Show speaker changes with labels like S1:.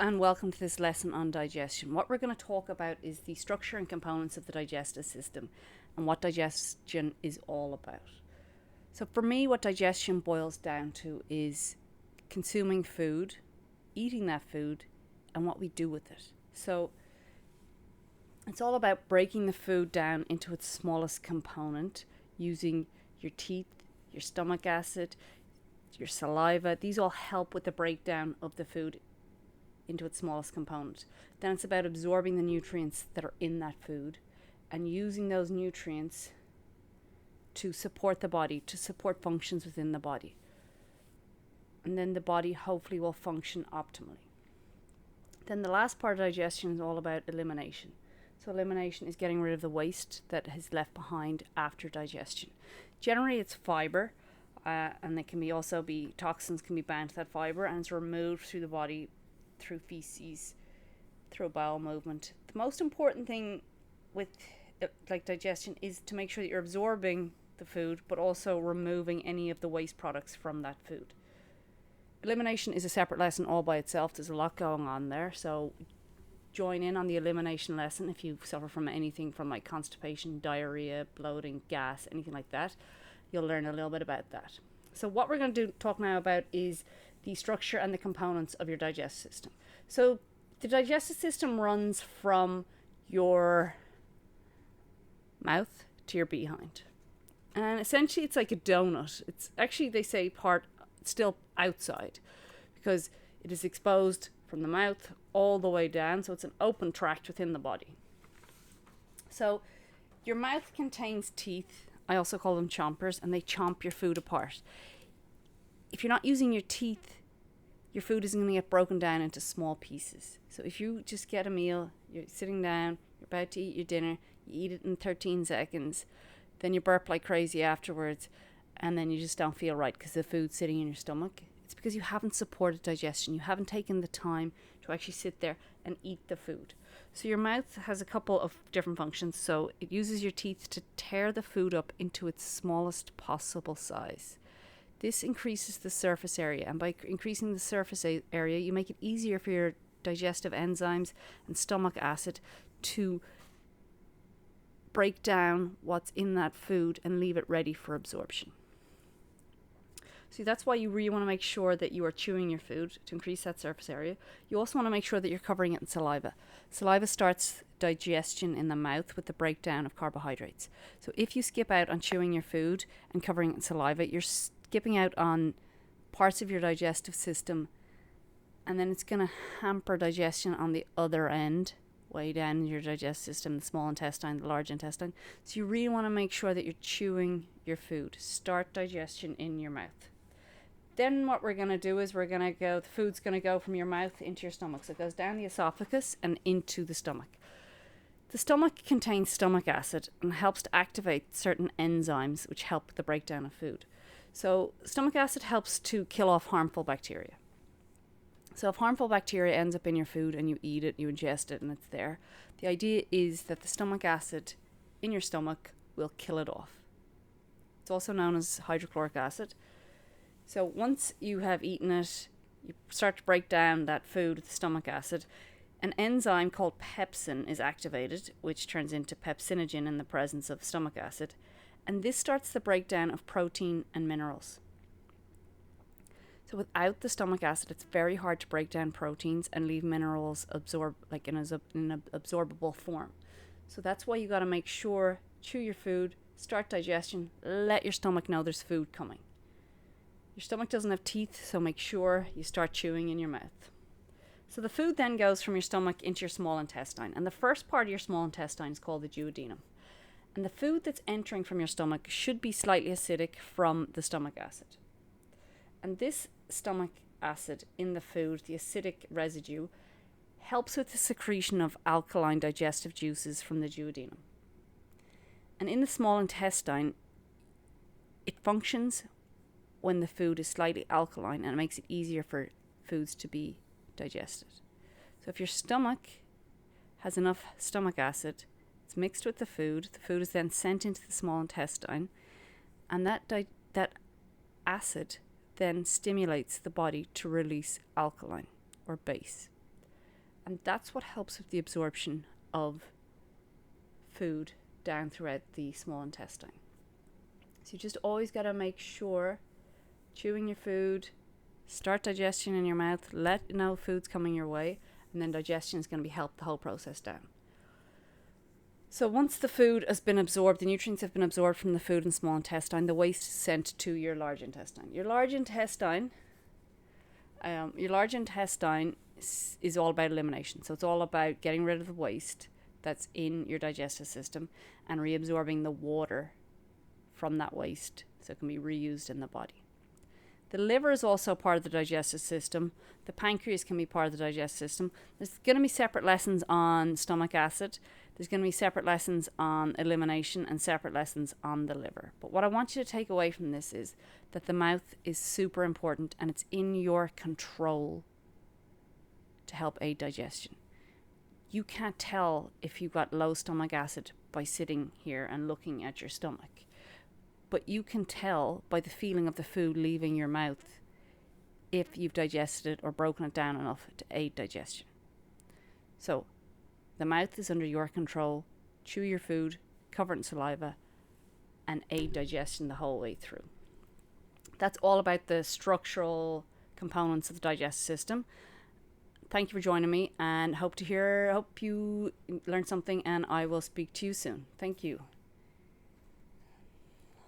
S1: And welcome to this lesson on digestion. What we're going to talk about is the structure and components of the digestive system and what digestion is all about. So, for me, what digestion boils down to is consuming food, eating that food, and what we do with it. So, it's all about breaking the food down into its smallest component using your teeth, your stomach acid, your saliva. These all help with the breakdown of the food into its smallest component. Then it's about absorbing the nutrients that are in that food and using those nutrients to support the body, to support functions within the body. And then the body hopefully will function optimally. Then the last part of digestion is all about elimination. So elimination is getting rid of the waste that is left behind after digestion. Generally it's fiber, and it can be also be toxins can be bound to that fiber, and it's removed through the body through feces, through bowel movement. The most important thing with digestion is to make sure that you're absorbing the food but also removing any of the waste products from that food. Elimination is a separate lesson all by itself. There's a lot going on there, so join in on the elimination lesson if you suffer from anything from like constipation, diarrhea, bloating, gas, anything like that. You'll learn a little bit about that. So what we're going to talk now about is the structure and the components of your digestive system. So the digestive system runs from your mouth to your behind. And essentially it's like a donut. It's actually, they say, part still outside because it is exposed from the mouth all the way down. So it's an open tract within the body. So your mouth contains teeth. I also call them chompers, and they chomp your food apart. If you're not using your teeth, your food isn't going to get broken down into small pieces. So if you just get a meal, you're sitting down, you're about to eat your dinner, you eat it in 13 seconds, then you burp like crazy afterwards, and then you just don't feel right because the food's sitting in your stomach. It's because you haven't supported digestion. You haven't taken the time to actually sit there and eat the food. So your mouth has a couple of different functions. So it uses your teeth to tear the food up into its smallest possible size. This increases the surface area, and by increasing the surface area, you make it easier for your digestive enzymes and stomach acid to break down what's in that food and leave it ready for absorption. So that's why you really want to make sure that you are chewing your food to increase that surface area. You also want to make sure that you're covering it in saliva. Saliva starts digestion in the mouth with the breakdown of carbohydrates. So if you skip out on chewing your food and covering it in saliva, you're skipping out on parts of your digestive system, and then it's going to hamper digestion on the other end, way down in your digestive system, the small intestine, the large intestine. So you really want to make sure that you're chewing your food. Start digestion in your mouth. Then what we're going to do is the food's going to go from your mouth into your stomach. So it goes down the esophagus and into the stomach. The stomach contains stomach acid and helps to activate certain enzymes which help the breakdown of food. So stomach acid helps to kill off harmful bacteria. So if harmful bacteria ends up in your food and you eat it, you ingest it, and it's there, the idea is that the stomach acid in your stomach will kill it off. It's also known as hydrochloric acid. So once you have eaten it, you start to break down that food with the stomach acid. An enzyme called pepsin is activated, which turns into pepsinogen in the presence of stomach acid. And this starts the breakdown of protein and minerals. So without the stomach acid, it's very hard to break down proteins and leave minerals in an absorbable form. So that's why you got to make sure, chew your food, start digestion, let your stomach know there's food coming. Your stomach doesn't have teeth, so make sure you start chewing in your mouth. So the food then goes from your stomach into your small intestine. And the first part of your small intestine is called the duodenum. And the food that's entering from your stomach should be slightly acidic from the stomach acid. And this stomach acid in the food, the acidic residue, helps with the secretion of alkaline digestive juices from the duodenum. And in the small intestine, it functions when the food is slightly alkaline, and it makes it easier for foods to be digested. So if your stomach has enough stomach acid, it's mixed with the food is then sent into the small intestine, and that acid then stimulates the body to release alkaline or base. And that's what helps with the absorption of food down throughout the small intestine. So you just always got to make sure chewing your food, start digestion in your mouth, let you know food's coming your way, and then digestion is going to be help the whole process down. So once the food has been absorbed, the nutrients have been absorbed from the food and small intestine, the waste is sent to your large intestine. Your large intestine is all about elimination. So it's all about getting rid of the waste that's in your digestive system and reabsorbing the water from that waste so it can be reused in the body. The liver is also part of the digestive system. The pancreas can be part of the digestive system. There's going to be separate lessons on stomach acid. There's going to be separate lessons on elimination and separate lessons on the liver. But what I want you to take away from this is that the mouth is super important and it's in your control to help aid digestion. You can't tell if you've got low stomach acid by sitting here and looking at your stomach. But you can tell by the feeling of the food leaving your mouth if you've digested it or broken it down enough to aid digestion. So the mouth is under your control. Chew your food, cover it in saliva, and aid digestion the whole way through. That's all about the structural components of the digestive system. Thank you for joining me, and hope you learned something, and I will speak to you soon. Thank you.